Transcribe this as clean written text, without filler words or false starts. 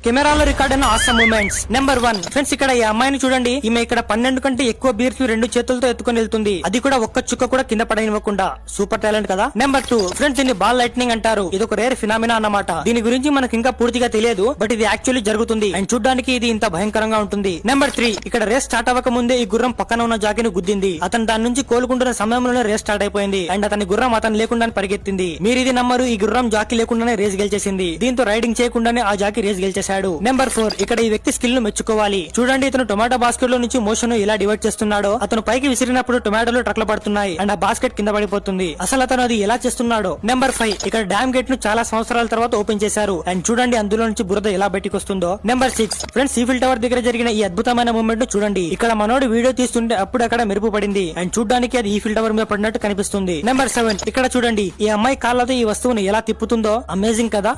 కెమెరాలో రికార్డ్ అయిన awesome moments. Number 1 friends, ఇక్కడ ఈ అమ్మాయిని చూడండి. ఈమె ఇక్కడ 12 కంటే ఎక్కువ బీర్స్ 2 చేతులతో ఎత్తుకొని వెళ్తుంది. అది కూడా ఒక్క చుక్క కూడా కింద పడనివ్వకుండా. సూపర్ టాలెంట్ కదా. నెంబర్ 2 ఫ్రెండ్స్, దీన్ని బాల్ లైట్నింగ్ అంటారు. ఇది ఒక రేర్ ఫినామినా అన్నమాట. దీని గురించి మనకు ఇంకా పూర్తిగా తెలియదు, బట్ ఇది యాక్చువల్లీ జరుగుతుంది అండ్ చూడడానికి ఇది ఇంత భయంకరంగా ఉంటుంది. నెంబర్ 3 ఇక్కడ రేస్ స్టార్ట్ అవ్వక ముందే ఈ గుర్రం పక్కన ఉన్న జాకీని గుద్దింది. అతను దాని నుంచి కోలుకుంటున్న సమయంలోనే రేస్ స్టార్ట్ అయిపోయింది అండ్ అతని గుర్రం అతను లేకుండానే పరిగెత్తింది. మీరు ఇది నమ్మరు, ఈ గుర్రం జాకీ లేకుండానే రేస్ గెలిచేసింది. దీంతో రైడింగ్ చేయకుండానే ఆ జాకీ రేస్ గెలిచేశాడు. నెంబర్ 4 ఇక్కడ ఈ వ్యక్తి స్కిల్ ను మెచ్చుకోవాలి. చూడండి, ఇతను టొమాటో బాస్కెట్ లో నుంచి మోషన్ ఇలా డివైడ్ చేస్తున్నాడో. అతను పైకి విసిరినప్పుడు టొమాటోలు ట్రక్లు పడుతున్నాయి అండ్ ఆ బాస్కెట్ కింద పడిపోతుంది. అసలు అతను అది ఎలా చేస్తున్నాడో. నెంబర్ 5 ఇక్కడ డ్యామ్ గేట్ ను చాలా సంవత్సరాల తర్వాత ఓపెన్ చేశారు అండ్ చూడండి అందులో నుంచి బురద ఎలా బయటకు వస్తుందో. నెంబర్ 6 ఫ్రెండ్స్, ఈఫిల్ టవర్ దగ్గర జరిగిన ఈ అద్భుతమైన మూమెంట్ ను చూడండి. ఇక్కడ మనోడు వీడియో తీస్తుంటే అప్పుడు అక్కడ మెరుపు పడింది అండ్ చూడడానికి అది ఈఫిల్ టవర్ మీద పడినట్టు కనిపిస్తుంది. నెంబర్ 7 ఇక్కడ చూడండి, ఈ అమ్మాయి కాళ్ళతో ఈ వస్తువుని ఎలా తిప్పుతుందో. అమేజింగ్ కదా.